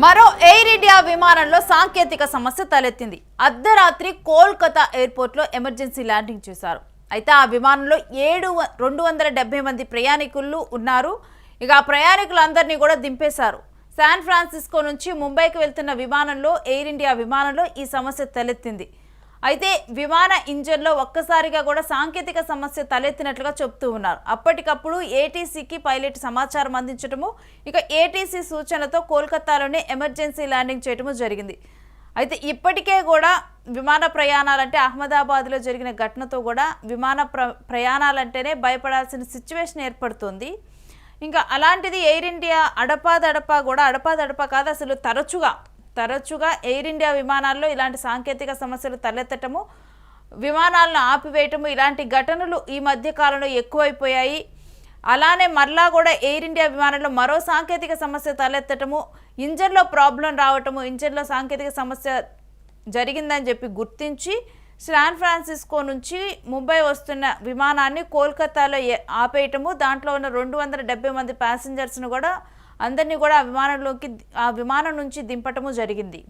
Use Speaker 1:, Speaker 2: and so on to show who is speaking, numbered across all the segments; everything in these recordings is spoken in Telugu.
Speaker 1: మరో ఎయిర్ ఇండియా విమానంలో సాంకేతిక సమస్య తలెత్తింది. అర్ధరాత్రి కోల్కతా ఎయిర్పోర్ట్లో ఎమర్జెన్సీ ల్యాండింగ్ చేశారు. అయితే ఆ విమానంలో 270 మంది ప్రయాణికులు ఉన్నారు. ఇక ఆ ప్రయాణికులందరినీ కూడా దింపేశారు. శాన్ ఫ్రాన్సిస్కో నుంచి ముంబైకి వెళ్తున్న విమానంలో ఎయిర్ ఇండియా విమానంలో ఈ సమస్య తలెత్తింది. అయితే విమాన ఇంజన్లో ఒక్కసారిగా కూడా సాంకేతిక సమస్య తలెత్తినట్లుగా చెప్తూ ఉన్నారు. అప్పటికప్పుడు ఏటీసీకి పైలట్ సమాచారం అందించడము, ఇక ఏటీసీ సూచనతో కోల్కతాలోనే ఎమర్జెన్సీ ల్యాండింగ్ చేయడము జరిగింది. అయితే ఇప్పటికే కూడా విమాన ప్రయాణాలంటే అహ్మదాబాద్లో జరిగిన ఘటనతో కూడా విమాన ప్రయాణాలంటేనే భయపడాల్సిన సిచ్యువేషన్ ఏర్పడుతుంది. ఇంకా అలాంటిది ఎయిర్ ఇండియా అడపాదడపా కాదు, అసలు తరచుగా ఎయిర్ ఇండియా విమానాల్లో ఇలాంటి సాంకేతిక సమస్యలు తలెత్తటము, విమానాలను ఆపివేయటము, ఇలాంటి ఘటనలు ఈ మధ్య కాలంలో ఎక్కువైపోయాయి. అలానే మరలా కూడా ఎయిర్ ఇండియా విమానంలో మరో సాంకేతిక సమస్య తలెత్తటము, ఇంజన్లో ప్రాబ్లం రావటము, ఇంజన్లో సాంకేతిక సమస్య జరిగిందని చెప్పి గుర్తించి శాన్ ఫ్రాన్సిస్కో నుంచి ముంబై వస్తున్న విమానాన్ని కోల్కతాలో ఆపేయటము, దాంట్లో ఉన్న 270 మంది ప్యాసింజర్స్ను కూడా అందరినీ కూడా ఆ విమానం నుంచి దింపటము జరిగింది.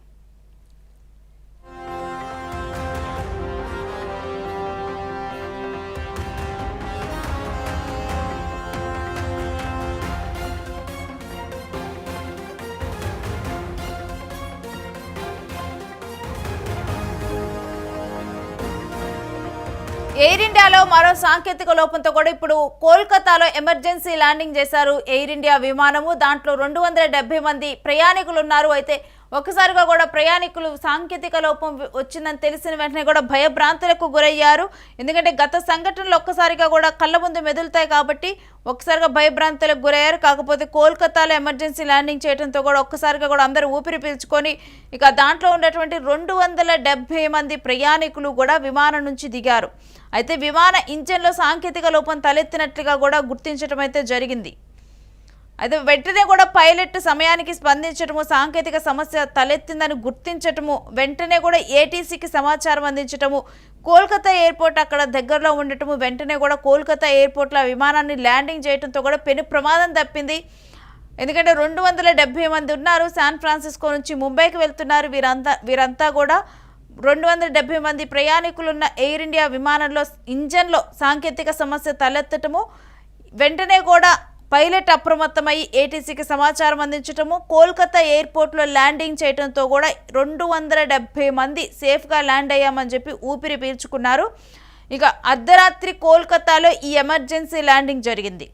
Speaker 1: ఎయిర్ ఇండియాలో మరో సాంకేతిక లోపంతో కూడా ఇప్పుడు కోల్కతాలో ఎమర్జెన్సీ ల్యాండింగ్ చేశారు ఎయిర్ ఇండియా విమానము. దాంట్లో 270 మంది ప్రయాణికులు ఉన్నారు. అయితే ఒక్కసారిగా కూడా ప్రయాణికులు సాంకేతిక లోపం వచ్చిందని తెలిసిన వెంటనే కూడా భయభ్రాంతులకు గురయ్యారు. ఎందుకంటే గత సంఘటనలు ఒక్కసారిగా కూడా కళ్ళ ముందు మెదులుతాయి కాబట్టి ఒక్కసారిగా భయభ్రాంతులకు గురయ్యారు. కాకపోతే కోల్కతాలో ఎమర్జెన్సీ ల్యాండింగ్ చేయడంతో కూడా ఒక్కసారిగా కూడా అందరూ ఊపిరి పీల్చుకొని ఇక దాంట్లో ఉన్నటువంటి 270 మంది ప్రయాణికులు కూడా విమానం నుంచి దిగారు. అయితే విమాన ఇంజన్లో సాంకేతిక లోపం తలెత్తినట్లుగా కూడా గుర్తించడం అయితే జరిగింది. అయితే వెంటనే కూడా పైలట్ సమయానికి స్పందించడము, సాంకేతిక సమస్య తలెత్తిందని గుర్తించటము, వెంటనే కూడా ఏటీసీకి సమాచారం అందించటము, కోల్కతా ఎయిర్పోర్ట్ అక్కడ దగ్గరలో ఉండటము, వెంటనే కూడా కోల్కతా ఎయిర్పోర్ట్లో విమానాన్ని ల్యాండింగ్ చేయడంతో కూడా పెను ప్రమాదం తప్పింది. ఎందుకంటే 270 మంది ఉన్నారు. శాన్ ఫ్రాన్సిస్కో నుంచి ముంబైకి వెళ్తున్నారు. వీరంతా కూడా 270 మంది ప్రయాణికులున్న ఎయిర్ ఇండియా విమానంలో ఇంజన్లో సాంకేతిక సమస్య తలెత్తటము, వెంటనే కూడా పైలట్ అప్రమత్తమై ఏటీసీకి సమాచారం అందించటము, కోల్కతా ఎయిర్పోర్ట్లో ల్యాండింగ్ చేయడంతో కూడా 270 మంది సేఫ్గా ల్యాండ్ అయ్యామని చెప్పి ఊపిరి పీల్చుకున్నారు. ఇక అర్ధరాత్రి కోల్కతాలో ఈ ఎమర్జెన్సీ ల్యాండింగ్ జరిగింది.